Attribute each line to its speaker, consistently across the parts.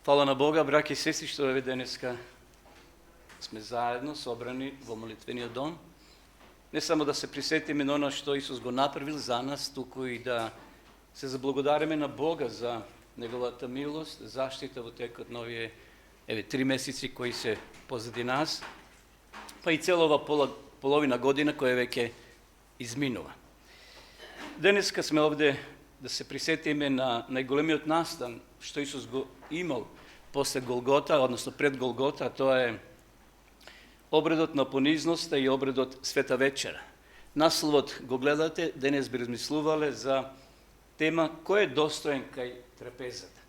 Speaker 1: Фала на Бога, браќи и сестри, што еве денеска сме заедно собрани во молитвениот дом. Не само да се присетиме на оно што Исус го направил за нас, туку и да се заблагодариме на Бога за неговата милост, заштита во текот на овие 3 месеци кои се позади нас, па и цела ова половина година која веќе изминува. Денеска сме овде да се присетиме на најголемиот настан што Исус го имал после Голгота, односно пред Голгота, тоа е обредот на понизноста и обредот Света вечера. Насловот го гледате, денес би размислувале за тема кој е достоен кај трапезата.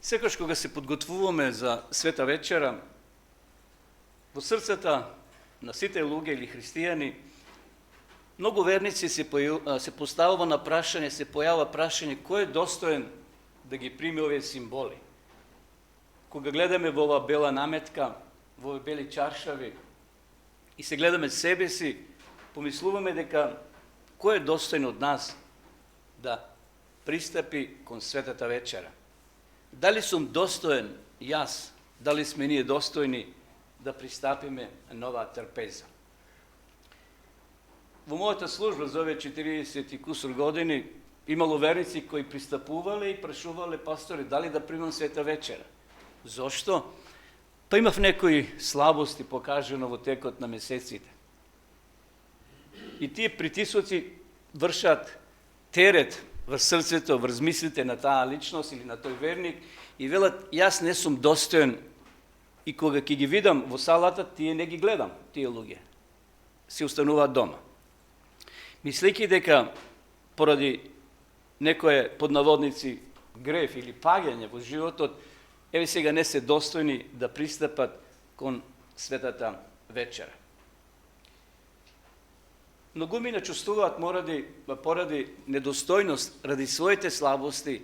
Speaker 1: Секогаш кога се подготвуваме за Света вечера, во срцата на сите луѓе или христијани, многу верници се поставува на прашање, се појава прашање кој е достоен да ги приме овие символи. Кога гледаме во ова бела наметка, во овие бели чаршави и се гледаме себе си, помислуваме дека кој е достоен од нас да пристапи кон Светата вечера. Дали сум достоен јас, дали сме ние достојни да пристапиме на оваа трпеза. Во мојата служба за овие 40 и кусур години имало верници кои пристапувале и прашувале пастори дали да примам Света вечера. Зошто? Па имав некои слабости покажано во текот на месеците. И тие притисоци вршат терет врз срцето, врз мислите на таа личност или на тој верник и велат јас не сум достоен и кога ќе ги видам во салата, тие не ги гледам, тие луѓе. Се устануваат дома. Мислејќи дека поради некое под наводници греф или паѓање во животот, еве сега не се достојни да пристапат кон Светата вечера. Многумина чувствуваат поради недостојност, ради своите слабости,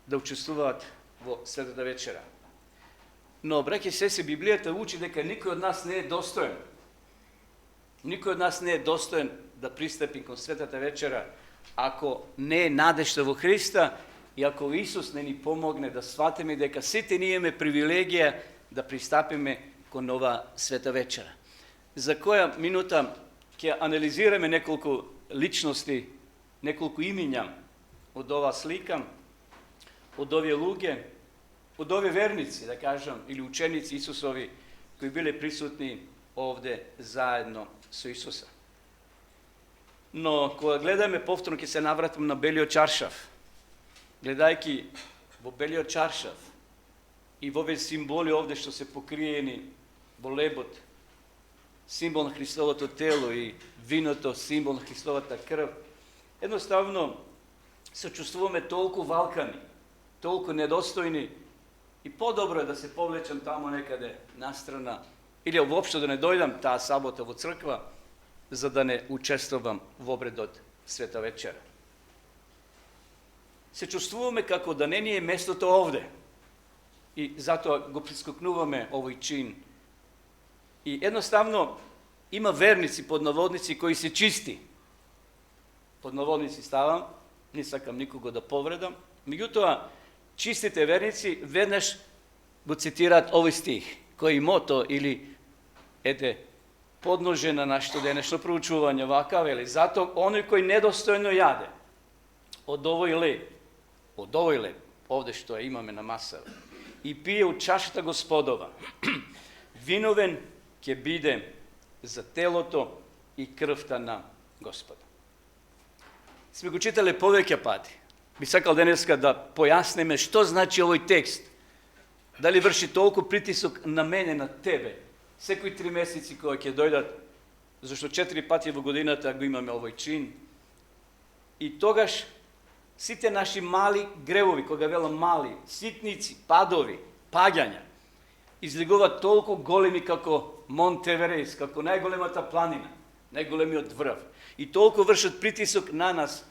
Speaker 1: да учествуваат во Светата вечера. Но, браќи и сестри, Библијата учи дека никој од нас не е достоен. Никој од нас не е достоен да пристапи кон Светата вечера, ако не е надежта во Христа и ако Исус не ни помогне да сватиме дека сите ние имаме привилегија да пристапиме кон ова Света вечера. За која минута ќе анализираме неколку личности, неколку имиња од ова слика, од овие луѓе, од овие верници, да кажам, или ученици Исусови, кои биле присутни овде заедно со Исуса. Но кога гледаме, повторно ќе се навратам на белиот чаршав, гледајќи во белиот чаршав и во овие символи овде што се покриени во лебот, символ на Христовото тело и виното, символ на Христовата крв, едноставно се чувствуваме толку валкани, толку недостојни и подобро е да се повлечам тамо некаде настрана или воопшто да не дојдам таа сабота во црква, за да не учествувам во обредот Света вечера. Се чувствуваме како да не ни е местото овде и затоа го прискокнуваме овој чин. И едноставно има верници, поднаводници, кои се чисти. Поднаводници ставам, не сакам никого да повредам, меѓутоа чистите верници веднаш го цитираат овој стих, кој мото или подноже на нашето денешно проучување вака вели, зато оној кој недостојно јаде од овој леб, овде што ја имаме на маса, и пие од чашата Господова, виновен ќе биде за телото и крвта на Господа. Сме го читале повеќе пати. Би сакал денеска да појасниме што значи овој текст. Дали врши толку притисок на мене, на тебе, секои 3 месеци кои ќе дојдат, зашто 4 пати во годината го имаме овој чин. И тогаш сите наши мали гревови, кога велам мали, ситници, падови, паѓања, излегуваат толку големи како Монт Еверест, како најголемата планина, најголемиот врв. И толку вршат притисок на нас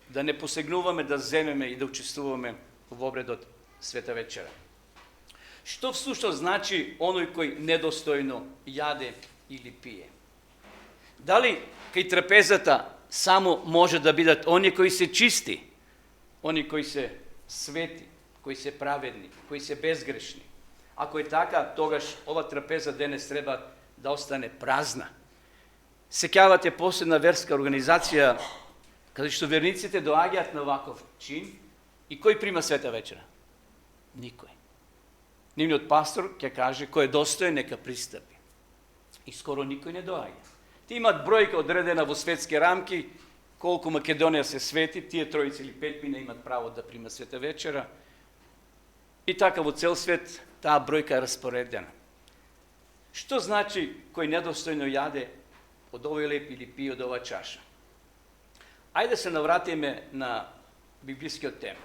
Speaker 1: да не посегнуваме да земеме и да учествуваме во обредот Света вечера. Што всушност значи оној кој недостојно јаде или пие? Дали кај трапезата само може да бидат оние кои се чисти, они кои се свети, кои се праведни, кои се безгрешни. Ако е така, тогаш ова трапеза денес треба да остане празна. Сеќавате последна верска организација, каде што верниците доаѓаат на ваков чин, и кој прима света вечера? Никој. Нивниот пастор ќе каже кој е достоен нека пристапи. И скоро никој не доаѓа. Ти имат бројка одредена во светски рамки, колку Македонија се свети, тие тројци или петмина имат право да примат света вечера. И така во цел свет таа бројка е распоредена. Што значи кој недостојно јаде од овој леп или пие од ова чаша? Ајде се навратиме на библискиот тема,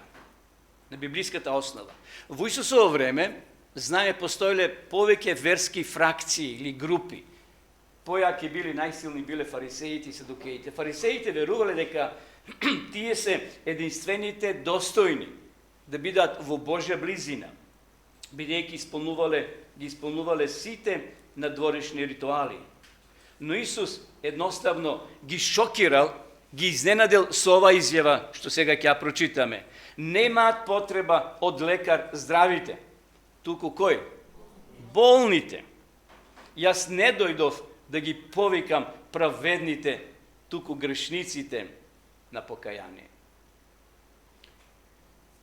Speaker 1: на библиската основа. Во Исусово време, знае, постоеле повеќе верски фракции или групи. Појаки били, најсилни биле фарисеите и садукеите. Фарисеите верувале дека тие се единствените достојни да бидат во Божја близина, бидејќи ги исполнувале сите надворешни ритуали. Но Исус едноставно ги шокирал, ги изненадил со ова изјава, што сега ќе ја прочитаме. Немаат потреба од лекар здравите, туку кој? Болните. Јас не дојдов да ги повикам праведните, туку грешниците на покаяние.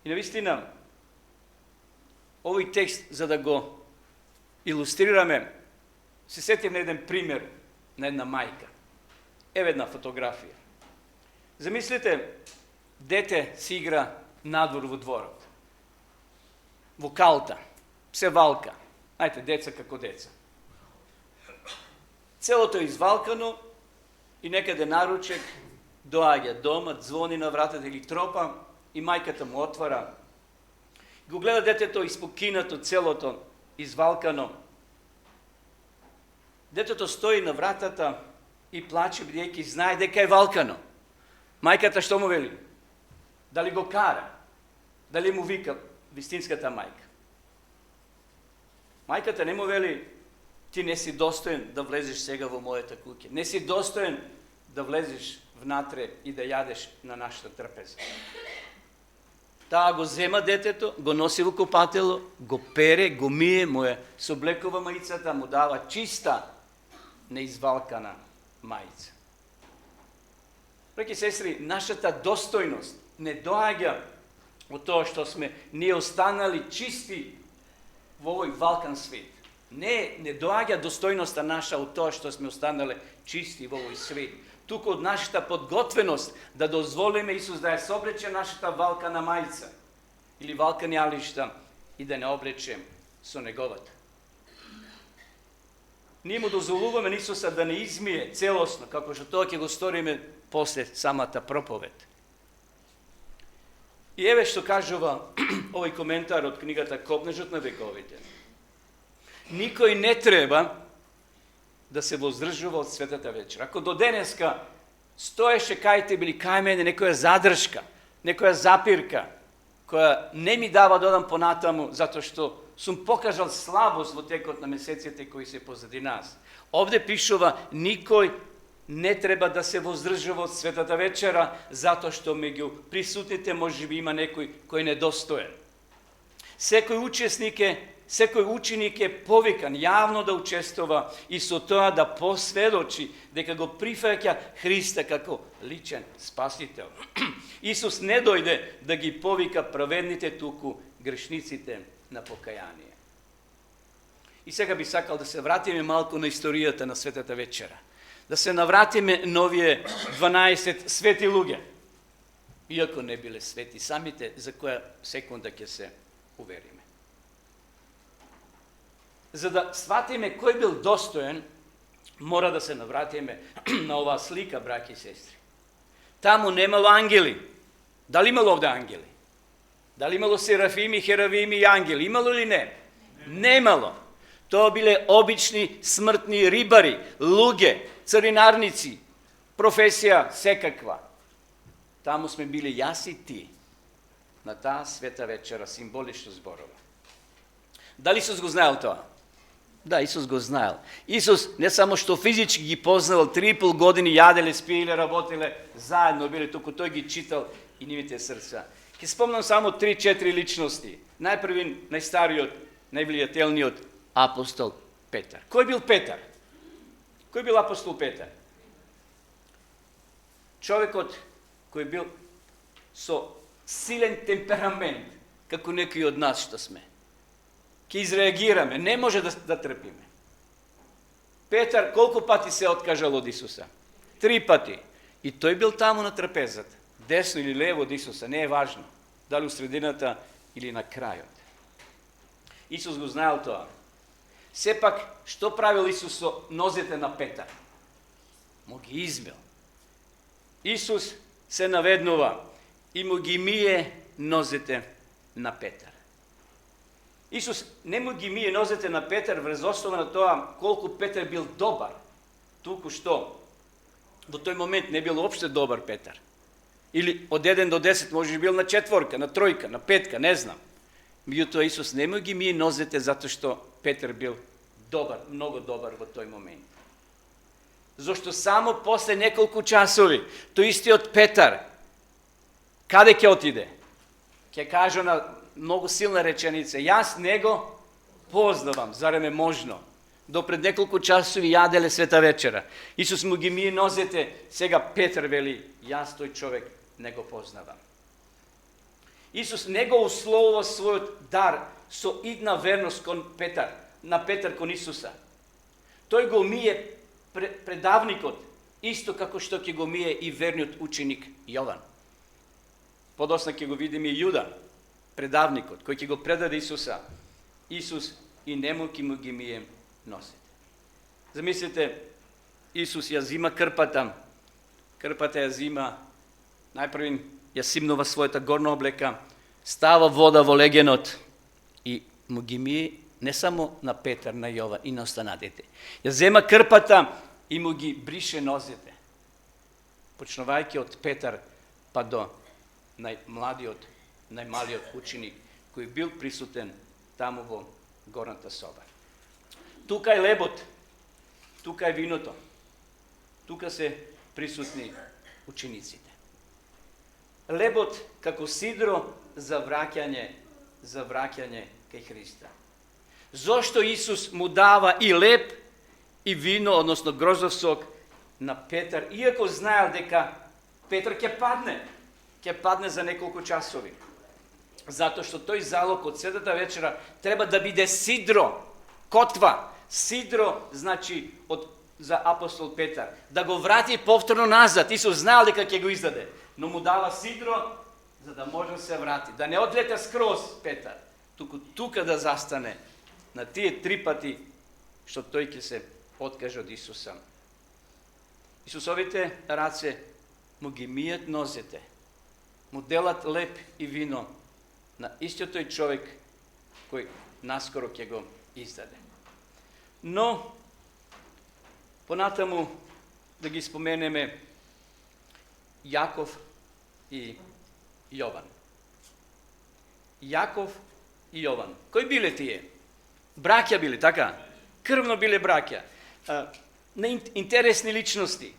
Speaker 1: И навистина, овој текст, за да го илустрираме, се сетим на еден пример на една мајка. Еве една фотографија. Замислите, дете си игра надвор во дворот. Во калта, се валка. Ајте, деца како деца. Целото е извалкано и некаде наручек доаѓа дома, звони на вратата или тропа и мајката му отвара. Го гледа детето испокинато, целото извалкано. Детето стои на вратата и плаче, бидејќи знае дека е валкано. Мајката што му вели? Дали го кара? Дали му вика вистинската мајка? Мајката не му вели: ти не си достоен да влезеш сега во мојата куќа. Не си достоен да влезеш внатре и да јадеш на нашата трпеза. Таа го зема детето, го носи во купатело, го пере, го мие, му е соблекува маицата, му дава чиста, неизвалкана маица. Браќи и сестри, нашата достојност не доаѓа од тоа што сме ние останали чисти во овој валкан свет. Не доаѓа достојноста наша од тоа што сме останале чисти во овој свет, туку од нашата подготвеност да дозволиме Исус да ја соблече нашата валкана мајца или валкани алишта и да не облечем со неговата. Ние му дозволуваме Исуса да не измие целосно, како што тоа ќе го сториме после самата проповед. И еве што кажува овој коментар од книгата Копнежот на вековите. Никој не треба да се воздржува од светата вечер. Ако до денеска стоеше кај тебе или кај мене некоја задршка, некоја запирка, која не ми дава да одам понатаму, затоа што сум покажал слабост во текот на месеците кои се позади нас. Овде пишува: никој не треба да се воздржува од светата вечера, затоа што меѓу присутните можеби има некој кој е недостоен. Секој ученик е повикан јавно да учествува и со тоа да посведочи дека го прифаќа Христа како личен спасител. Исус не дојде да ги повика праведните, туку грешниците на покаяние. И сега би сакал да се вратиме малку на историјата на светата вечера. Да се навратиме на овие 12 свети луѓе. Иако не биле свети самите, за која секунда ќе се увериме. За да сватиме кој бил достоен, мора да се навратиме на оваа слика, браќи и сестри. Таму немало ангели. Дали имало овде ангели? Дали имало серафими, херавими и ангели? Имало или не? Немало. Тоа биле обични смртни рибари, луѓе, царинарници, професија секаква. Таму сме били јас и ти, на таа света вечера, символично зборува. Дали Исус го знаел тоа? Да, Исус го знаел. Исус не само што физички ги познавал, 3,5 години јаделе, спиеле, работеле, заедно биле, туку тој ги читал и нивните срца. Ке спомнам само 3-4 личности. Најпрвин, најстариот, највлијателниот апостол Петар. Кој бил Петар? Кој бил апостол Петар? Човекот кој бил со силен темперамент, како некои од нас што сме. Ке изреагираме, не може да трпиме. Петар колку пати се откажал од Исуса? 3 пати. И тој бил таму на трапезата. Десно или лево од Исуса, не е важно. Дали у средината или на крајот. Исус го знаел тоа. Сепак, што правил Исус со нозете на Петар? Му ги измил. Исус се наведнува и му ги мие нозете на Петар. Исус не му ги мие нозете на Петар врз основа на тоа колку Петар бил добар. Туку што во тој момент не бил опште добар Петар. Или од 1 до 10 може бил на 4, на 3, на 5, не знам. Меѓутоа Исус не му ги мие нозете затоа што Петар бил добар, многу добар во тој момент. Зошто само после неколку часови тој истиот Петар каде ќе отиде? Ќе каже на многу силна реченица: јас него познавам, зарем е можно? До пред неколку часови јаделе света вечера. Исус му ги мие нозете, сега Петар вели: јас тој човек не го познавам. Исус не го условува својот дар со идна верност кон Петар, на Петар кон Исуса. Тој го мие предавникот, исто како што ќе го мие и верниот ученик Јован. Подосна ќе го видиме и Јуда, предавникот, кој ќе го предаде Исуса. Исус и нему ќе му ги мие носите. Замислите, Исус ја зима крпата ја зима, најпрвин ја симнува својата горна облека, става вода во легенот и му ги мие не само на Петар, на Јован и на останатите. Ја зема крпата и му ги брише нозете, почнувајќи од Петар па до најмладиот, најмалиот ученик кој бил присутен таму во горната соба. Тука е лебот, тука е виното, тука се присутни учениците. Лебот како сидро за враќање кај Христа. Зошто Исус му дава и леб и вино, односно грозов сок на Петар, иако знаел дека Петар ќе падне за неколку часови. Затоа што тој залог од светата вечера треба да биде сидро, котва. Сидро значи за апостол Петар, да го врати повторно назад. Исус знаел дека ќе го издаде, но му дава сидро за да може да се врати, да не одлета скроз Петар, тука да застане на тие 3 пати што тој ќе се откаже од Исуса. Исусовите раце му ги мијат нозете, му делат леб и вино на истиот тој човек кој наскоро ќе го издаде. Но, понатаму да ги споменеме Јаков и Јован. Јаков и Јован. Кои биле тие? Браќа биле, така? Крвно биле браќа. Интересни личности.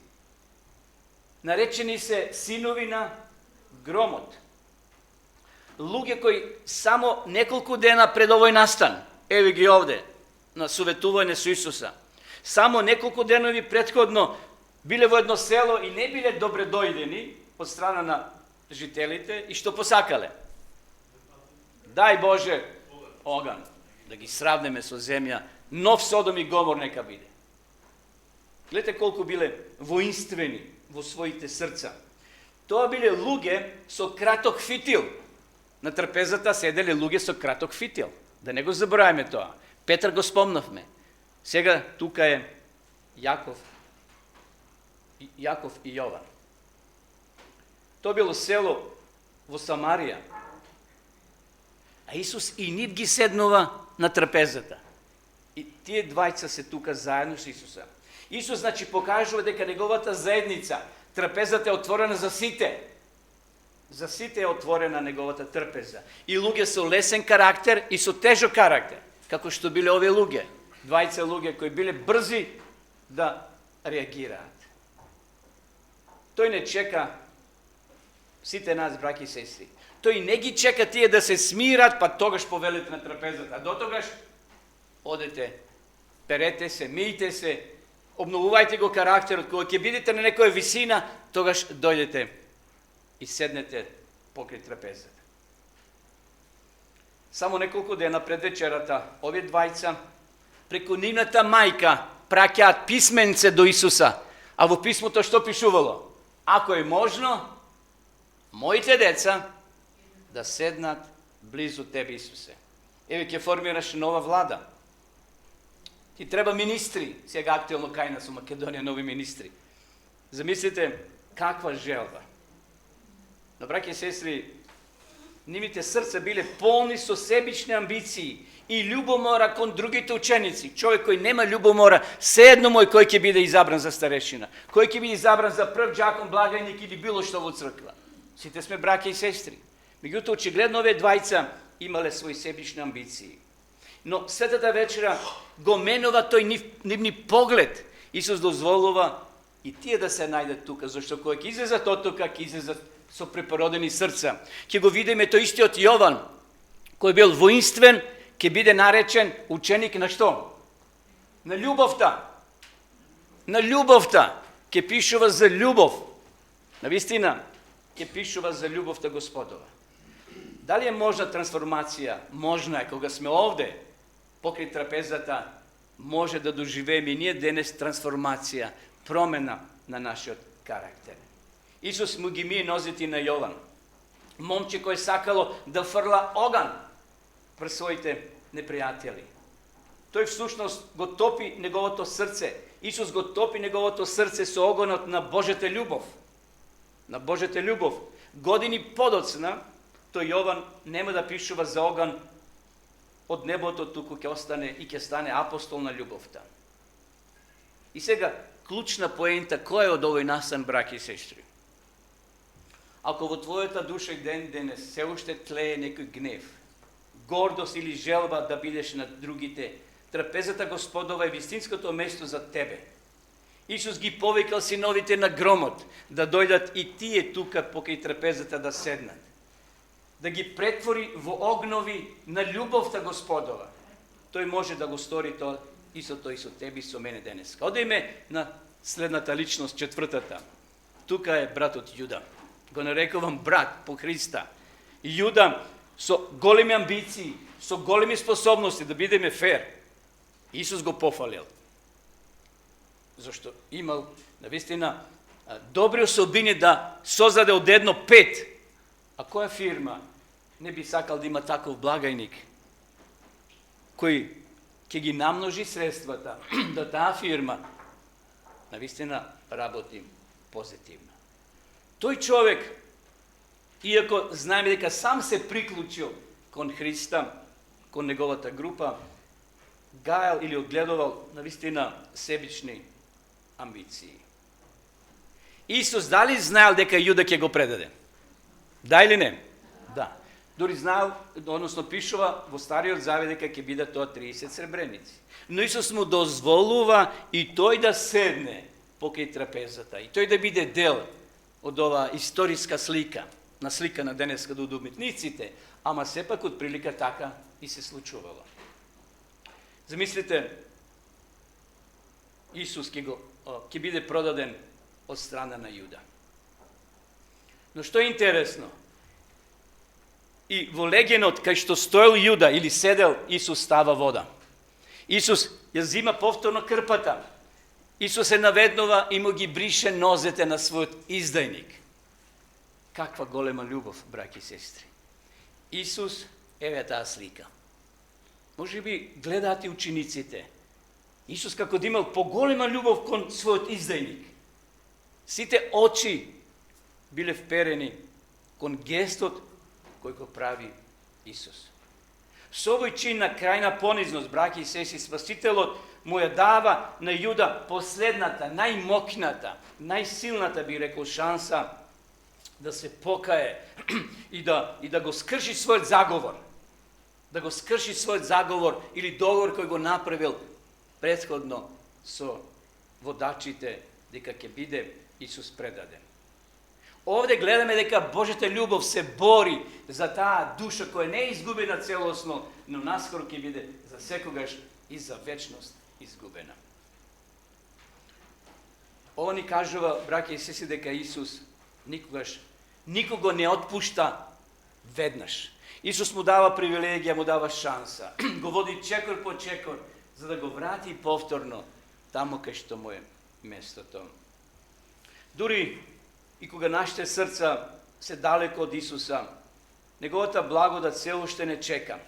Speaker 1: Наречени се синови на громот. Луѓе кои само неколку дена пред овој настан, еве ги овде, на советување со Исуса, само неколку денови претходно биле во едно село и не биле добре дојдени од страна на жителите и што посакале? Дај Боже оган, да ги сравнеме со земја, нов Содом и Гомор нека биде. Гледате колку биле воинствени во своите срца. Тоа биле луѓе со краток фитил. На трпезата седеле луѓе со краток фитил. Да не го забораваме тоа. Петар го спомнавме. Сега тука е Јаков и Јован. Тоа било село во Самарија. А Исус и нив ги седнува на трпезата. И тие двајца се тука заедно со Исуса. Исус значи покажува дека неговата заедница, трпезата е отворена за сите. За сите е отворена неговата трпеза. И луѓе со лесен карактер и со тежок карактер, како што биле овие луѓе. Двајца луѓе кои биле брзи да реагираат. Тој не чека сите нас, браќи и сестри. тој не ги чека тие да се смират, па тогаш повелете на трапезата. До тогаш одете, перете се, мијте се, обновувајте го карактерот. Кога ќе бидете на некоја висина, тогаш дојдете и седнете покрај трапезата. Само неколку дена пред вечерата, овие двајца преку нивната мајка праќаат писменце до Исуса, а во писмото што пишувало? Ако е можно, моите деца да седнат близу тебе, Исусе. Еве ќе формираш нова влада. Ти треба министри, сега актуелно кај нас у Македонија нови министри. Замислите каква желба. Но, браќи и сестри, нивните срца биле полни со себични амбиции и љубомора кон другите ученици. Човек кој нема љубомора, седно мој кој ќе биде изабран за старешина, кој ќе биде изабран за прв џакон, благајник или било што во црква. Сите сме браќа и сестри. Меѓутоа, очигледно овие двајца имале своји себични амбиции. Но светата вечера го менува тој нивни поглед. Исус дозволува и тие да се најдат тука, зашто кој ќе излезат од тука, ќе излезат со препородени срца. Ќе го видиме тој истиот Јован, кој бил воинствен, ќе биде наречен ученик на што? На љубовта. На љубовта. Ќе пишува за љубов. Навистина, ќе пишува за љубовта Господова. Дали е можна трансформација? Можна е. Кога сме овде, покрај трапезата, може да доживееме и ние денес трансформација, промена на нашиот карактер. Исус му ги мие нозете на Јован. Момче кој сакало да фрла оган врз своите непријатели. Тој всушност го топи неговото срце. Исус го топи неговото срце со огонот на Божјата љубов. На Божјата љубов. Години подоцна, тој Јован нема да пишува за оган од небото, туку ќе остане и ќе стане апостол на љубовта. И сега, клучна поента, кој е од овој настан, браќи и сестри? Ако во твојата душа и денес се уште тлее некој гнев, гордост или желба да бидеш над другите, трапезата Господова е вистинското место за тебе. Исус ги повикал синовите на громот да дојдат и тие тука покрај трапезата да седнат. Да ги претвори во огнови на љубовта Господова. Тој може да го стори тоа исто тој со тебе и со мене денеска. Одеме на следната личност, четвртата. Тука е братот Јуда. Го нарекувам брат по Христа. Јуда со големи амбиции, со големи способности, да бидеме фер. Исус го пофалил. Зашто имал, навистина, добри особини да создаде одедно 5. А која фирма не би сакал да има таков благајник, кој ќе ги намножи средствата, да таа фирма навистина работи позитивно. Тој човек, иако знаеме дека сам се приклучил кон Христа, кон неговата група, гајал или одгледувал навистина себични амбиции. Исус дали знаел дека Јуда ќе го предаде? Да или не? Да. Дори знаел, односно пишува во Стариот Завет дека ќе биде тоа 30 сребреници. Но Исус му дозволува и тој да седне покрај трапезата, и тој да биде дел од оваа историска слика, на денеска до удобитниците, ама сепак од прилика така и се случувало. Замислите, Исус ќе биде продаден од страна на Јуда. Но што е интересно, и во легенот кај што стоел Јуда или седел, Исус става вода. Исус ја зима повторно крпата. Исус се наведнува и му ги брише нозете на својот издајник. Каква голема љубов, браќи и сестри. Исус, еве таа слика. Може би гледаат и учениците. Исус како да имал поголема љубов кон својот издајник. Сите очи биле вперени кон гестот кој го прави Исус. Со овој чин на крајна понизност, браќи и сестри, Спасителот му ја дава на Јуда последната, најмокната, најсилната, би рекол, шанса да се покае и да го скрши својот заговор. Да го скрши својот заговор или договор кој го направил претходно со водачите дека ќе биде Исус предаден. Овде гледаме дека Божјата љубов се бори за таа душа која не е изгубена целосно, но наскоро ќе биде за секогаш и за вечност изгубена. Ова ни кажува, браќа и сестри, дека Исус никого не отпушта веднаш. Исус му дава привилегија, му дава шанса. Го води чекор по чекор, за да го врати повторно таму кај што му е местото. Дури и кога нашите срца се далеко од Исуса, неговата благодат се уште не чека.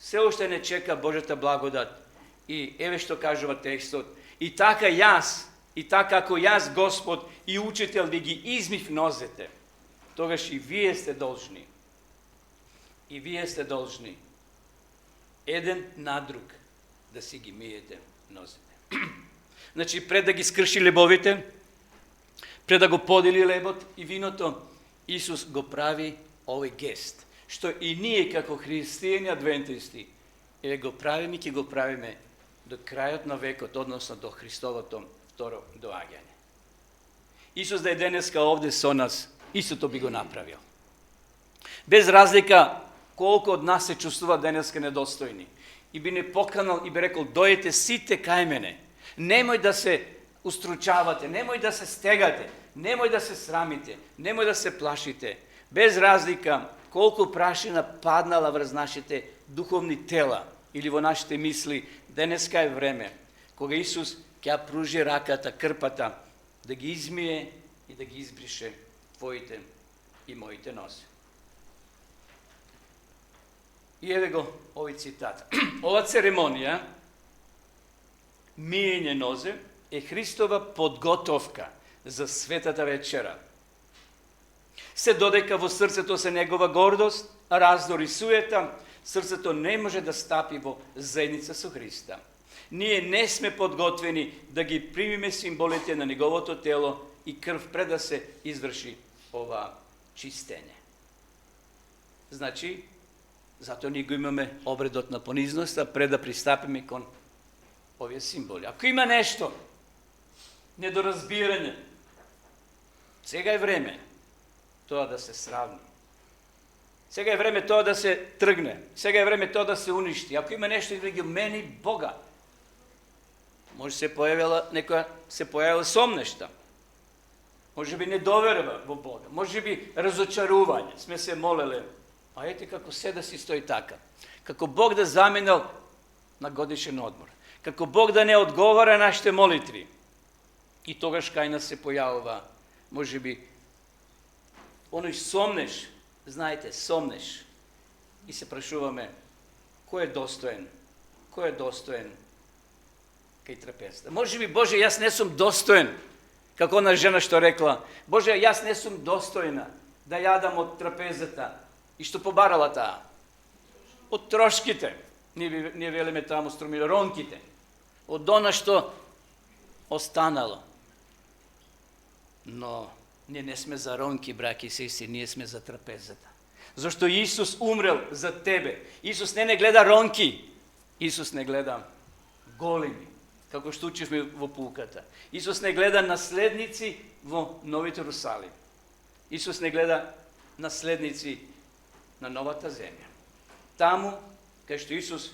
Speaker 1: Се уште не чека Божјата благодат. И еве што кажува текстот. И така како јас, Господ и Учител, ви ги измив нозете, тогаш и вие сте должни. И вие сте должни еден на друг да си ги миете нозете. Значи, пред да ги скрши лебовите, пред да го подели лебот и виното, Исус го прави овој гест, што и ние како христијани адвентисти го правиме и ќе го правиме до крајот на векот, односно до Христовото второ доаѓање. Исус да е денеска овде со нас, истото би го направил. Без разлика колку од нас се чувствува денеска недостојни. И би не поканал и би рекол, дојдете сите кај мене. Немој да се устручавате, немој да се стегате, немој да се срамите, немој да се плашите. Без разлика колку прашина паднала врз нашите духовни тела или во нашите мисли, денеска е време кога Исус ќе ја пружи раката, крпата, да ги измие и да ги избрише твоите и моите нозе. И еве го овој цитат. Ова церемонија, миење нозе, е Христова подготовка за светата вечера. Се додека во срцето се негова гордост, раздор и суета, срцето не може да стапи во заедница со Христа. Ние не сме подготвени да ги примиме символите на неговото тело и крв пред да се изврши ова чистење. Значи, затоа ние го имаме обредот на понизноста пред да пристапиме кон овие символи. Ако има нешто недоразбирање, сега е време тоа да се сравни. Сега е време тоа да се тргне. Сега е време тоа да се уништи. Ако има нешто измеѓу мене и Бога, може се појавила сомнешта. Може би недоверба во Бога. Може би разочарување. Сме се молеле. А ете како се да си стои така. Како Бог да заминал на годишен одмор. Како Бог да не одговара нашите молитви. И тогаш кај нас се појавува, може би, оној сомнеш, знаете, сомнеш. И се прашуваме, кој е достоен? Кој е достоен кај трапезата? Може би, Боже, јас не сум достоен, како она жена што рекла, Боже, јас не сум достојна да јадам од трапезата. И што побарала таа? Од трошките. Ние велиме таму струмиле ронките. Од она што останало. Но ние не сме за ронки, браќи и сестри, ние сме за трапезата. Зашто Исус умрел за тебе. Исус не гледа ронки. Исус не гледа големи, како што учивме во пулката. Исус не гледа наследници во Новиот Ерусалим. Исус не гледа наследници на новата земја. Таму, кај што Исус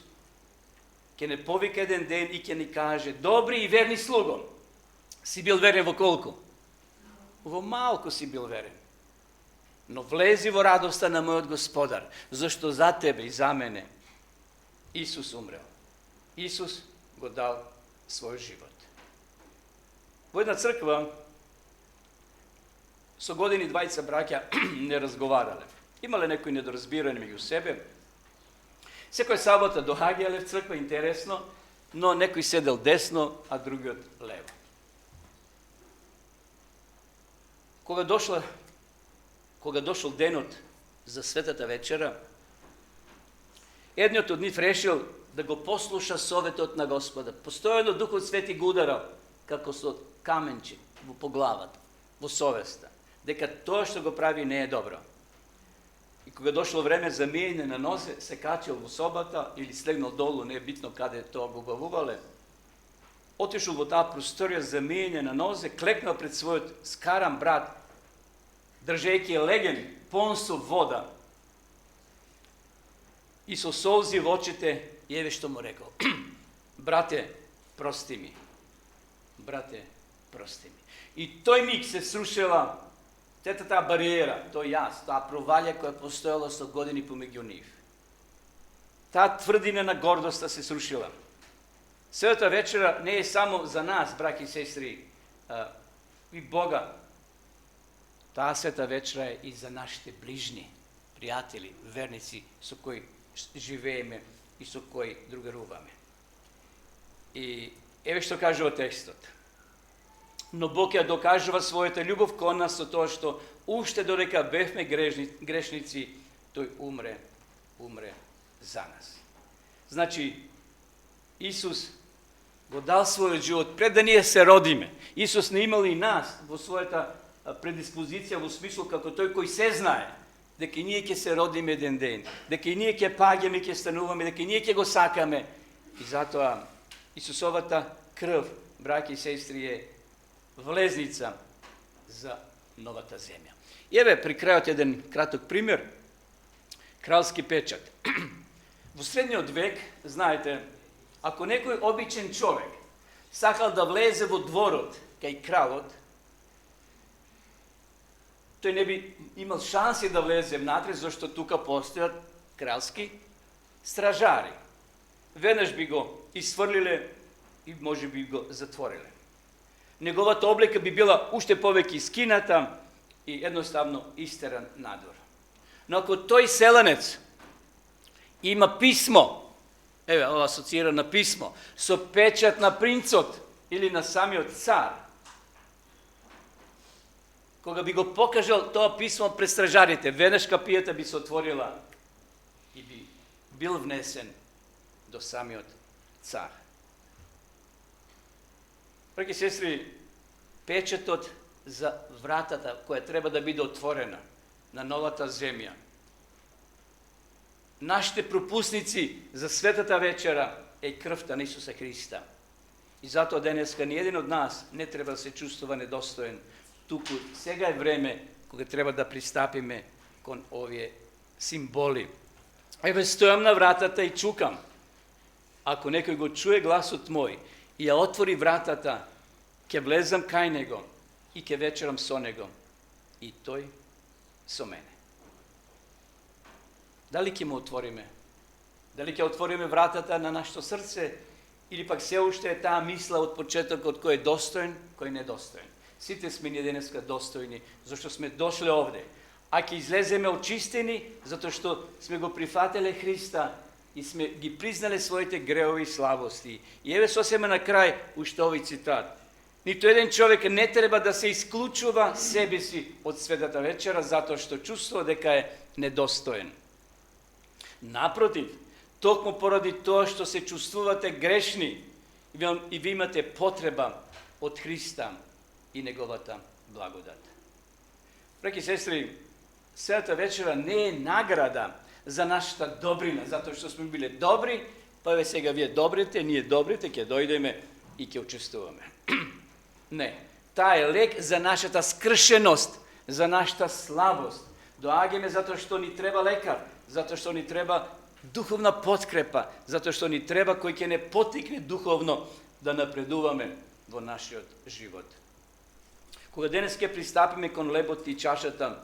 Speaker 1: ќе не повика еден ден и ќе ни каже, добри и верни слуго, си бил верен во колку? Во малку си бил верен. Но влези во радоста на мојот Господар, зашто за тебе и за мене Исус умрел. Исус го дал свој живот. Во една црква со години двајца браќа не разговарале. Имале некои недоразбирање меѓу себе. Секој сабота доаѓале в црква, интересно, но некој седел десно, а другиот лево. Кога дошол денот за светата вечера, едниот од нив решил да го послуша советот на Господа. Постојано Духот Свети го ударал, како со каменче по главата, во совеста, дека тоа што го прави не е добро. И кога дошло време за миење на нозе, се качил во собата или слегнал долу, не е битно каде тоа го бавувале, отишол во таа просторија за миење на нозе, клекнал пред својот скаран брат држејќи леген пон со вода и со солзи во очите, и еве што му рекол. Брате, прости ми. Брате, прости ми. И тој миг се срушила таа бариера, тој јас, таа провалја која постоела со години помеѓу нив. Таа тврдина на гордоста се срушила. Светата вечера не е само за нас, браќи и сестри, и Бога. Таа света вечера е и за нашите ближни, пријатели, верници со кои живееме и со кои другаруваме. И еве што кажува текстот. Но Бог ја докажува својата љубов кон нас со тоа што уште додека бевме грешници, тој умре за нас. Значи, Исус го дал својот живот пред да ние се родиме. Исус не имал и нас во својата предиспозиција, во смисол како тој кој се знае дека и ние ќе се родиме еден ден, дека и ние ќе паѓаме, ќе стануваме, дека и ние ќе го сакаме. И затоа Исусовата крв, браќи и сестри, е влезница за новата земја. И еве при крајот еден краток пример. Кралски печат. Во средниот век, знаете, ако некој обичен човек сакал да влезе во дворот кај кралот, тој не би имал шанси да влезе внатре, зашто тука постојат кралски стражари. Веднаш би го исфрлиле и може би го затвориле. Неговата облека би била уште повеќе скината и едноставно истеран надвор. Но ако тој селенец има писмо, еве, ова асоцира на писмо, со печат на принцот или на самиот цар, кога би го покажал тоа писмо пред стражарите, веднаш капијата би се отворила и би бил внесен до самиот цар. Браќи сестри, печатот за вратата која треба да биде отворена на новата земја, нашите пропусници за светата вечера е крвта на Исуса Христа. И затоа денеска ни еден од нас не треба да се чувствува недостоен. Туку сега е време кога треба да пристапиме кон овие символи. Еве стојам на вратата и чукам. Ако некој го чуе гласот мој и ја отвори вратата, ќе влезам кај него и ќе вечерам со него и тој со мене. Дали ќе му отвориме? Дали ќе отвориме вратата на нашето срце или пак се уште е таа мисла од почетокот кој е достоен, кој не е достоен? Сите сме ние денеска достојни, зашто сме дошле овде. А ќе излеземе очистени, затоа што сме го прифателе Христа и сме ги признале своите греови и слабости. И еве сосема на крај уште овој цитат. Нито еден човек не треба да се исклучува себе си од светата вечера затоа што чувствува дека е недостоен. Напротив, токму поради тоа што се чувствувате грешни и ви имате потреба од Христа и неговата благодат. Браќи и сестри, светата вечера не е награда за нашата добрина, затоа што сме биле добри, па еве сега вие добрите, ние добрите, ќе дојдеме и ќе учествуваме. Не, таа е лек за нашата скршеност, за нашата слабост. Доаѓаме затоа што ни треба лекар, затоа што ни треба духовна подкрепа, затоа што ни треба кој ќе не потикне духовно да напредуваме во нашиот живот. Кога денес ќе пристапиме кон лебот и чашата,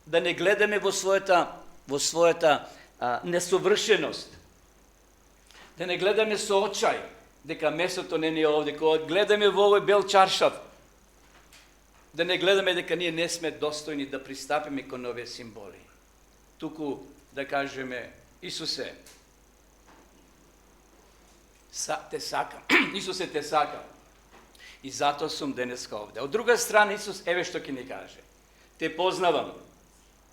Speaker 1: да не гледаме во својата несовршеност, да не гледаме со очај дека месото не е овде, кога гледаме во овој бел чаршав, да не гледаме дека ние не сме достојни да пристапиме кон овие символи. Туку да кажеме, Исусе, те сакам. Исусе, те сакам. И затоа сум денеска овде. Од друга страна, Исус, еве што ќе ни каже. Те познавам,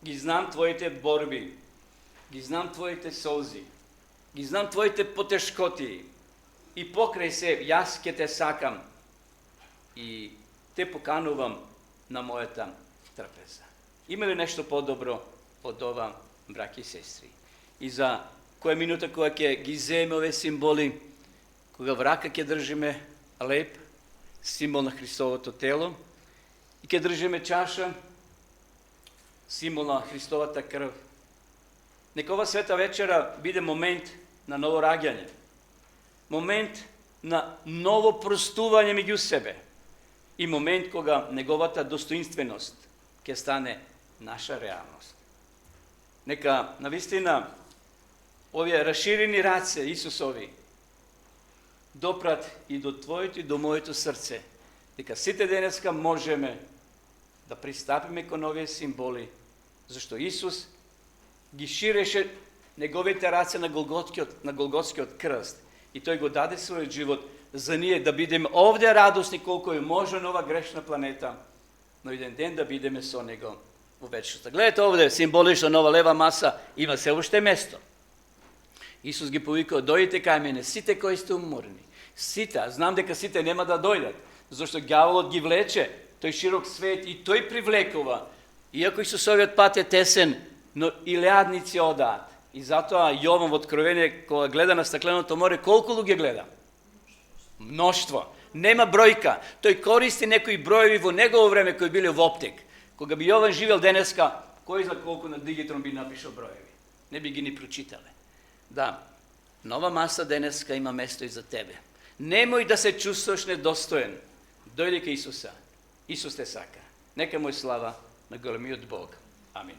Speaker 1: ги знам твоите борби, ги знам твоите солзи, ги знам твоите потешкоти. И покрај се, јас ќе те сакам и те поканувам на мојата трпеза. Има ли нешто подобро од ова, браќи и сестри? И за која минута кога ќе ги земе овие символи, кога в рака ќе држиме леб, символ на Христовото тело, и ќе држиме чаша, символ на Христовата крв. Нека ова света вечера биде момент на ново раѓање, момент на ново простување меѓу себе и момент кога неговата достоинственост ќе стане наша реалност. Нека навистина овие расширени раце Исусови допрат и до твоето и до моето срце, дека сите денеска можеме да пристапиме кон овие символи, зашто Исус ги ширеше неговите раце на Голготскиот крст и тој го даде својот живот за ние да бидеме овде радосни колку е може на ова грешна планета, но еден ден да бидеме со него во вечноста. Гледате овде символично нова лева маса, има се уште место. Исус ги повикал: дојдете кај мене, сите кои сте уморени. Сите, знам дека сите нема да дојдат, зашто ѓаволот ги влече, тој широк свет и тој привлекува. Иако Исусовиот пат е тесен, но и леадници одаат. И затоа Јован во Откровение, кога гледа на стакленото море, колку луѓе гледа? Мноштво. Нема бројка. Тој користи некои броеви во негово време кои биле во оптек. Кога би Јован живел денеска, кој знае колку на дигитрон би напишал броеви. Не би ги ни прочитале. Да, нова маса денеска има место и за тебе. Немој да се чувствуваш недостоен. Дојди кај Исуса. Исус те сака. Нека му е слава на големиот Бог. Амин.